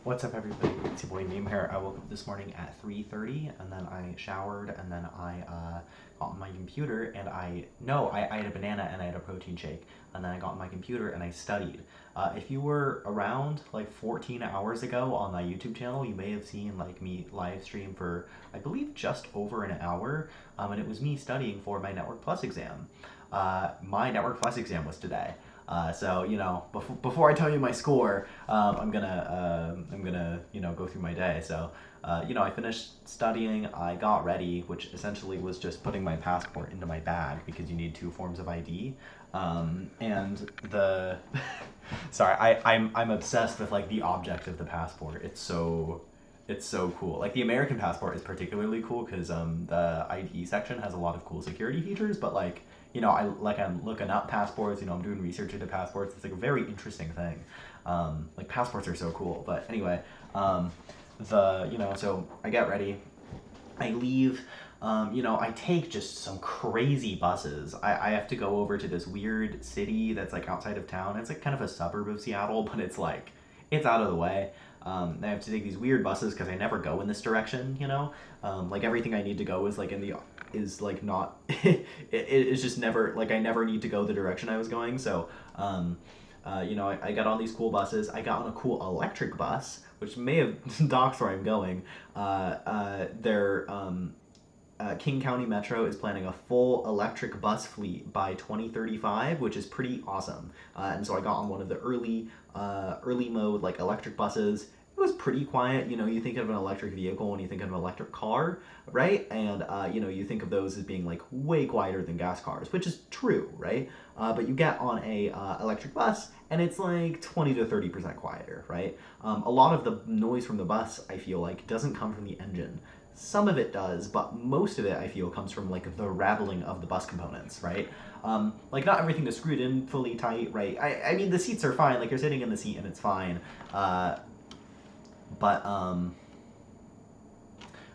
What's up, everybody? It's your boy Meme here. I woke up this morning at 3:30, and then I showered, and then I got on my computer, and I had a banana and I had a protein shake, and then I got on my computer and I studied. If you were around like 14 hours ago on my YouTube channel, you may have seen like me live stream for I believe just over an hour, and it was me studying for my Network Plus exam. My Network Plus exam was today. So before I tell you my score, I'm gonna go through my day. So I finished studying. I got ready, which essentially was just putting my passport into my bag because you need two forms of ID. And the sorry, I'm obsessed with like the object of the passport. It's so cool. Like the American passport is particularly cool because the ID section has a lot of cool security features. But like I'm looking up passports. I'm doing research into passports. It's like a very interesting thing. Like passports are so cool. But anyway, so I get ready. I leave. I take just some crazy buses. I have to go over to this weird city that's like outside of town. It's like kind of a suburb of Seattle, but it's out of the way. I have to take these weird buses because I never go in this direction. Like everything I need to go is like in the is like not it's just never like I never need to go the direction I was going. So I got on these cool buses. I got on a cool electric bus, which may have docked where I'm going. They're King County Metro is planning a full electric bus fleet by 2035, which is pretty awesome. And so I got on one of the early mode like electric buses. It was pretty quiet. You think of an electric vehicle when you think of an electric car, right? And you think of those as being like way quieter than gas cars, which is true, right? But you get on a electric bus and it's like 20 to 30% quieter, right? A lot of the noise from the bus, I feel like, doesn't come from the engine. Some of it does, but most of it I feel comes from like the rattling of the bus components, right? Like not everything is screwed in fully tight, right? I mean the seats are fine, like you're sitting in the seat and it's fine, but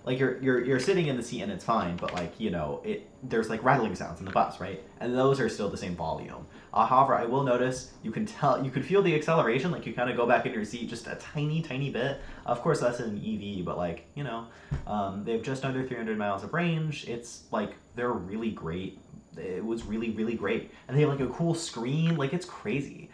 like you're sitting in the seat and it's fine, but like there's like rattling sounds in the bus, right? And those are still the same volume. However, I will notice you could feel the acceleration, like you kind of go back in your seat just a tiny bit. Of course, that's an EV, but like they have just under 300 miles of range. It's like they're really great. It was really great, and they have like a cool screen. Like it's crazy.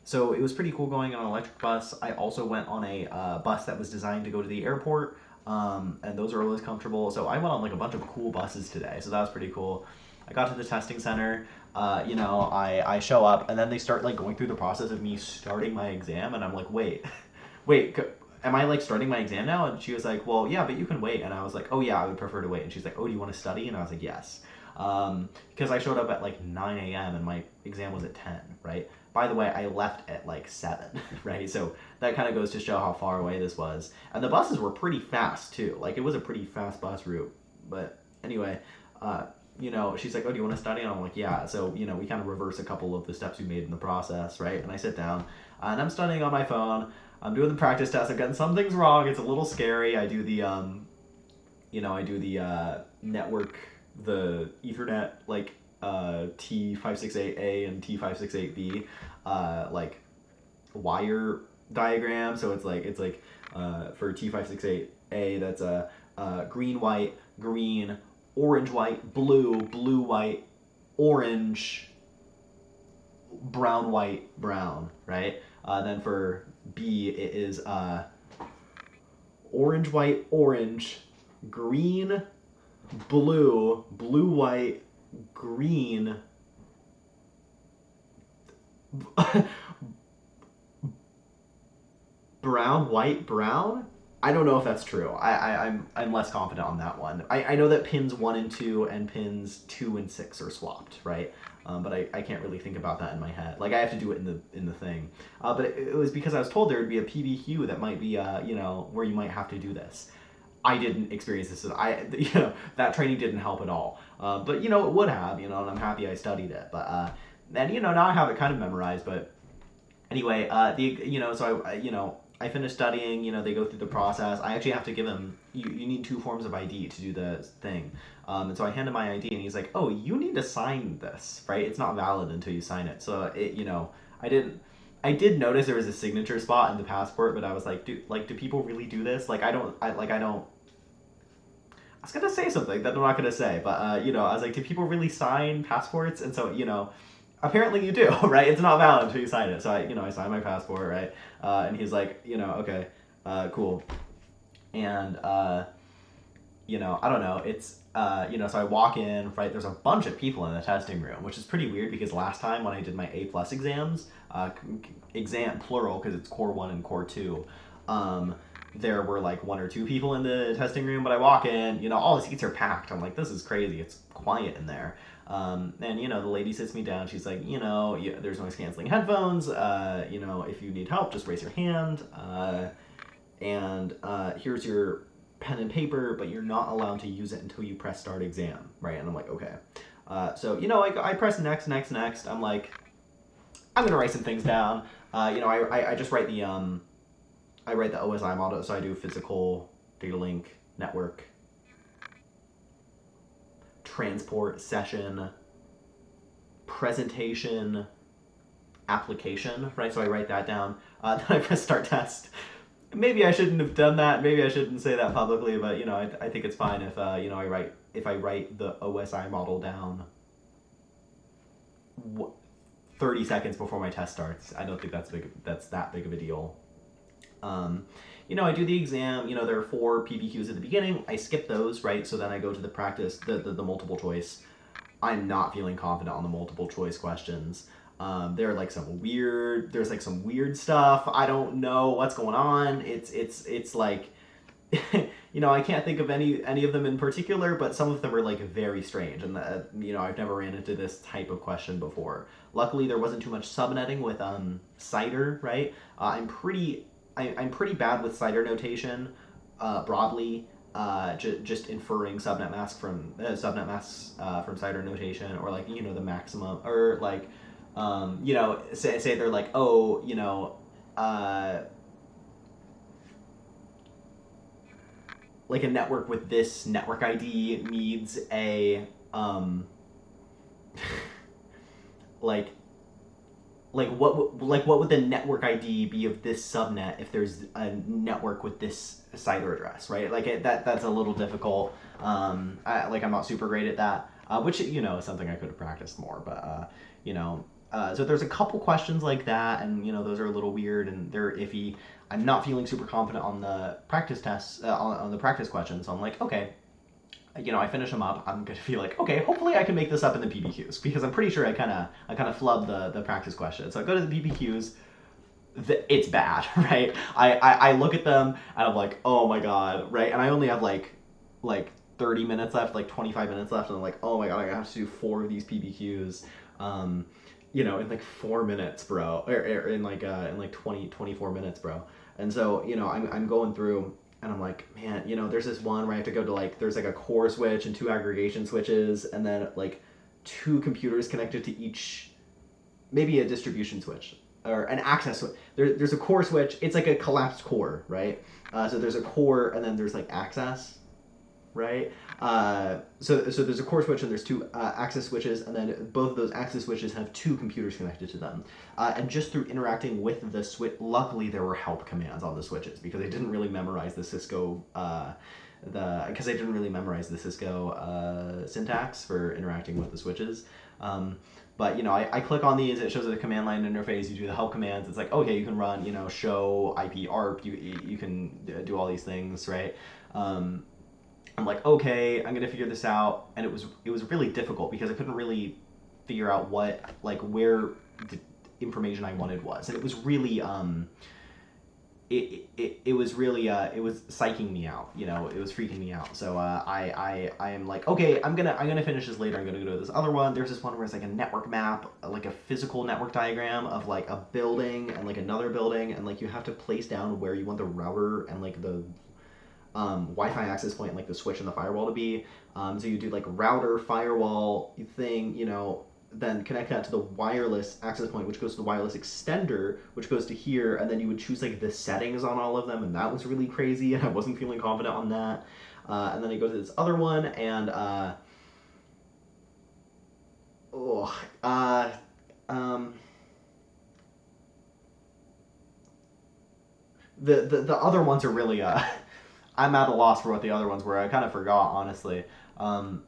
So it was pretty cool going on an electric bus. I also went on a bus that was designed to go to the airport, and those are always comfortable. So I went on like a bunch of cool buses today. So that was pretty cool. I got to the testing center. I show up, and then they start like going through the process of me starting my exam, and I'm like, wait, am I like starting my exam now? And she was like, well, yeah, but you can wait. And I was like, oh yeah, I would prefer to wait. And she's like, oh, do you want to study? And I was like, yes. Because I showed up at like 9 a.m. and my exam was at 10, right? By the way, I left at like 7, right? So that kind of goes to show how far away this was. And the buses were pretty fast too. Like it was a pretty fast bus route. But anyway, she's like, oh, do you want to study? And I'm like, yeah. So, we kind of reverse a couple of the steps we made in the process, right? And I sit down and I'm studying on my phone. I'm doing the practice test. I'm getting some things wrong. It's a little scary. I do the network, the Ethernet, like T568A and T568B, like wire diagram. So it's like for T568A, that's a green, white, green, orange, white, blue, blue, white, orange, brown, white, brown, right? Then for B, it is orange, white, orange, green, blue, blue, white, green, brown, white, brown. I don't know if that's true. I'm less confident on that one. I know that pins 1 and 2 and pins 2 and 6 are swapped, right? But I can't really think about that in my head. Like I have to do it in the thing. But it was because I was told there would be a PBQ that might be where you might have to do this. I didn't experience this. That training didn't help at all. But it would have, and I'm happy I studied it. But and now I have it kind of memorized. But anyway, so I finished studying. They go through the process. I actually have to give him. You need two forms of ID to do the thing. And so I hand him my ID, and he's like, "Oh, you need to sign this, right? It's not valid until you sign it." So I didn't. I did notice there was a signature spot in the passport, but I was like, do people really do this? Like, I don't. I was gonna say something that I'm not gonna say, but I was like, do people really sign passports? And so, apparently you do, right? It's not valid until you sign it. So I signed my passport, right? And he's like, okay, cool, and I don't know. It's so I walk in, right? There's a bunch of people in the testing room, which is pretty weird because last time when I did my A plus exams, exam plural because it's core 1 and core 2, there were like 1 or 2 people in the testing room, but I walk in, all the seats are packed. I'm like, this is crazy. It's quiet in there. And the lady sits me down. She's like, there's noise canceling headphones. If you need help, just raise your hand. And here's your pen and paper, but you're not allowed to use it until you press start exam, right? And I'm like, okay. So I press next. I'm like, I'm gonna write some things down. I just write the I write the OSI model, so I do physical, data link, network, transport, session, presentation, application, right? So I write that down. Then I press start test. Maybe I shouldn't have done that. Maybe I shouldn't say that publicly, but I think it's fine if I write the OSI model down 30 seconds before my test starts. I don't think that's that big of a deal. I do the exam. There are 4 PPQs at the beginning. I skip those, right? So then I go to the practice, the multiple choice. I'm not feeling confident on the multiple choice questions. There's like some weird stuff. I don't know what's going on. It's like, I can't think of any of them in particular, but some of them are like very strange. And I've never ran into this type of question before. Luckily, there wasn't too much subnetting with CIDR, right? I'm pretty bad with CIDR notation broadly. Just inferring subnet masks from CIDR notation, or like the maximum, or like say they're like, like a network with this network ID needs a like what would the network ID be of this subnet if there's a network with this CIDR address, right? Like that's a little difficult. I'm not super great at that, which is something I could have practiced more. But so there's a couple questions like that, and those are a little weird and they're iffy. I'm not feeling super confident on the practice tests, on the practice questions. So I'm like, okay, I finish them up. I'm gonna be like, okay, hopefully I can make this up in the PPQs, because I'm pretty sure I kind of flubbed the practice question. So I go to the PPQs. It's bad, right? I look at them and I'm like, oh my god, right? And I only have like 30 minutes left, like 25 minutes left, and I'm like, oh my god, I have to do 4 of these PPQs. In like 4 minutes, bro, or in like 24 minutes, bro. And so I'm going through, and I'm like, man, there's this one where I have to go to there's like a core switch and 2 aggregation switches, and then like 2 computers connected to each, maybe a distribution switch or an access switch. There's a core switch. It's like a collapsed core, right? So there's a core, and then there's like access, right? So there's a core switch and there's 2 access switches, and then both of those access switches have 2 computers connected to them. And just through interacting with the switch, luckily there were help commands on the switches, because I didn't really memorize the Cisco syntax for interacting with the switches. But I click on these, it shows the command line interface, you do the help commands, it's like, okay, you can run, show, IP, ARP, you can do all these things, right? I'm like, okay, I'm gonna figure this out, and it was really difficult because I couldn't really figure out where the information I wanted was, and it was really it was really it was psyching me out, it was freaking me out. So I am like, okay, I'm gonna finish this later. I'm gonna go to this other one. There's this one where it's like a network map, like a physical network diagram of like a building and like another building, and like you have to place down where you want the router and like the Wi-Fi access point, like the switch and the firewall to be. So you do like router, firewall thing, then connect that to the wireless access point, which goes to the wireless extender, which goes to here, and then you would choose like the settings on all of them, and that was really crazy, and I wasn't feeling confident on that. And then I go to this other one, and the other ones are really I'm at a loss for what the other ones were. I kind of forgot, honestly. Um,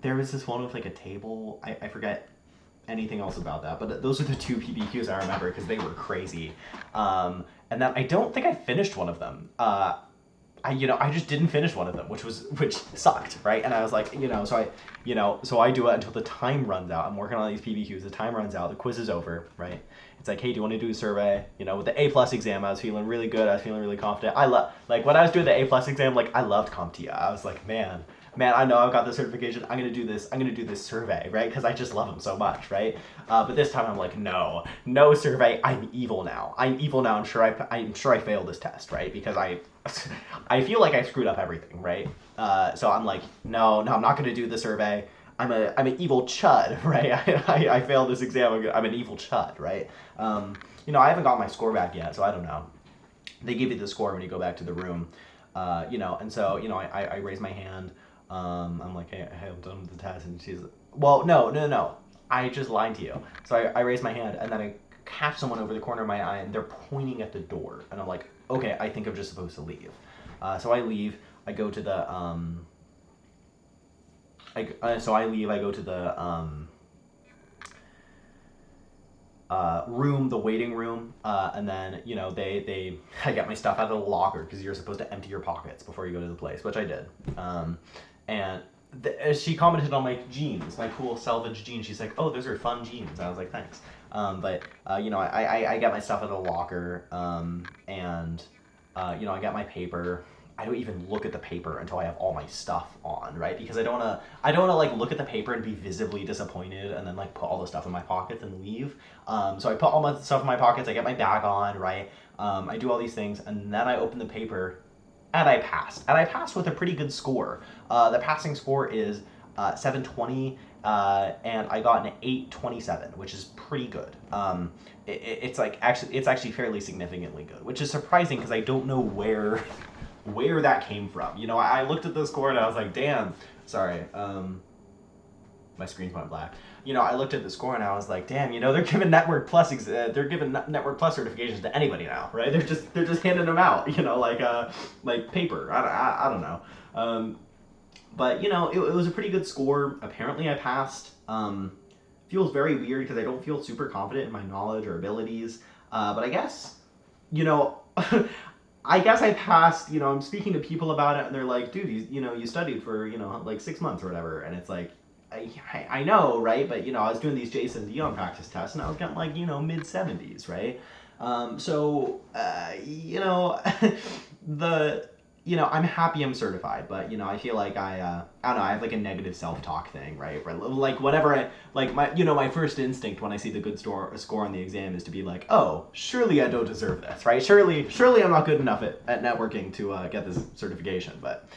there was this one with like a table. I forget anything else about that, but those are the two PBQs I remember because they were crazy. And then I don't think I finished one of them. I just didn't finish one of them, which sucked, right? And I was like, so I do it until the time runs out. I'm working on these PBQs. The time runs out. The quiz is over, right? It's like, hey, do you want to do a survey? With the A+ exam, I was feeling really good. I was feeling really confident. Like when I was doing the A+ exam, like I loved CompTIA. I was like, man, I know I've got the certification. I'm gonna do this survey, right? Because I just love them so much, right? But this time I'm like, no survey. I'm evil now. I'm sure I failed this test, right? Because I feel like I screwed up everything, right? So I'm like, no, I'm not gonna do the survey. I'm an evil chud, right? I failed this exam. I'm an evil chud, right? I haven't got my score back yet, so I don't know. They give you the score when you go back to the room, and so I raise my hand. I'm like, hey, I'm done with the test, and she's, well, no, I just lied to you. So I raise my hand, and then I catch someone over the corner of my eye, and they're pointing at the door, and I'm like, okay, I think I'm just supposed to leave. So I leave. I go to the room, the waiting room, and then I get my stuff out of the locker because you're supposed to empty your pockets before you go to the place, which I did. And she commented on my jeans, my cool selvage jeans. She's like, "Oh, those are fun jeans." I was like, "Thanks." I get my stuff out of the locker, and I get my paper. I don't even look at the paper until I have all my stuff on, right? Because I don't wanna like look at the paper and be visibly disappointed and then like put all the stuff in my pockets and leave. So I put all my stuff in my pockets. I get my bag on, right? I do all these things, and then I open the paper, and I passed. And I passed with a pretty good score. The passing score is 720, and I got an 827, which is pretty good. It's actually fairly significantly good, which is surprising because I don't know where that came from. I looked at the score and I was like, damn. Sorry, my screen's went black. I looked at the score and I was like, damn. They're giving Network Plus certifications to anybody now, right? They're just handing them out. Like paper. I don't know. But it was a pretty good score. Apparently, I passed. Feels very weird because I don't feel super confident in my knowledge or abilities. But I guess, I guess I passed. I'm speaking to people about it, and they're like, "Dude, you studied for like 6 months or whatever," and it's like, I know, right? But I was doing these Jason Dion practice tests, and I was getting like mid 70s, right? The I'm happy I'm certified, but I feel like I don't know, I have like a negative self-talk thing, right? Like whenever I like my first instinct when I see the good score on the exam is to be like, oh, surely I don't deserve this, right? Surely I'm not good enough at networking to get this certification, but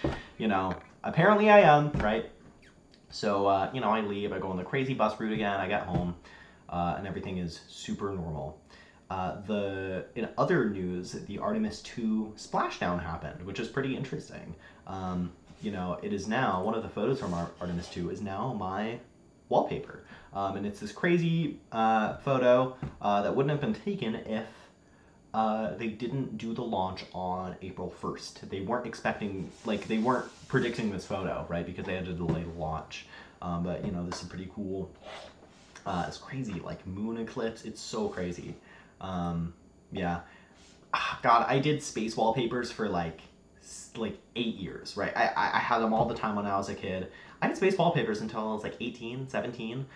apparently I am, right? So I leave, I go on the crazy bus route again, I get home, and everything is super normal. In other news, the Artemis 2 splashdown happened, which is pretty interesting. It is now, one of the photos from Artemis 2 is now my wallpaper. And it's this crazy photo that wouldn't have been taken if they didn't do the launch on April 1st. They weren't predicting this photo, right? Because they had to delay the launch. But this is pretty cool. It's crazy, like moon eclipse. It's so crazy. Yeah. God, I did space wallpapers for like 8 years, right? I had them all the time when I was a kid. I had space wallpapers until I was like 18, 17.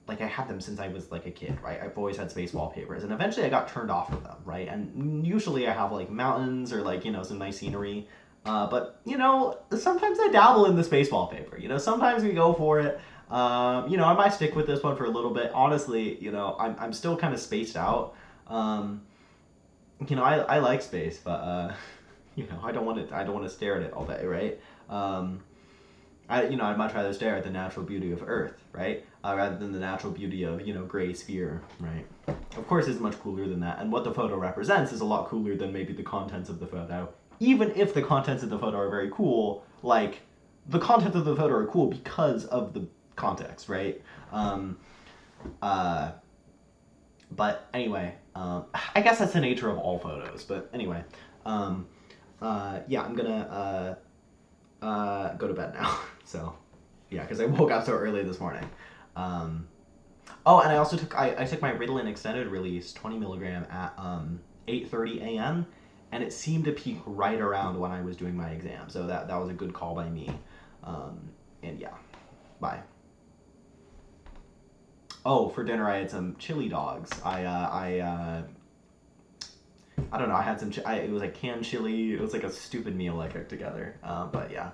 Like I had them since I was like a kid, right? I've always had space wallpapers, and eventually I got turned off of them, right? And usually I have like mountains or like some nice scenery. But sometimes I dabble in the space wallpaper. Sometimes we go for it. I might stick with this one for a little bit. Honestly, I'm still kind of spaced out. I like space, but I don't want to stare at it all day, right? I'd much rather stare at the natural beauty of Earth, right? Rather than the natural beauty of gray sphere, right? Of course, it's much cooler than that, and what the photo represents is a lot cooler than maybe the contents of the photo. Even if the contents of the photo are very cool, like the contents of the photo are cool because of the context, right? But anyway, I guess that's the nature of all photos. But anyway, um, yeah, I'm gonna go to bed now. So yeah, because I woke up so early this morning. Um, oh, and I also I took my Ritalin extended release 20 milligram at 8:30 a.m. and it seemed to peak right around when I was doing my exam. So that was a good call by me. Um, and yeah, bye. Oh, for dinner I had some chili dogs. I don't know. I had some. It was like canned chili. It was like a stupid meal I cooked together. But yeah.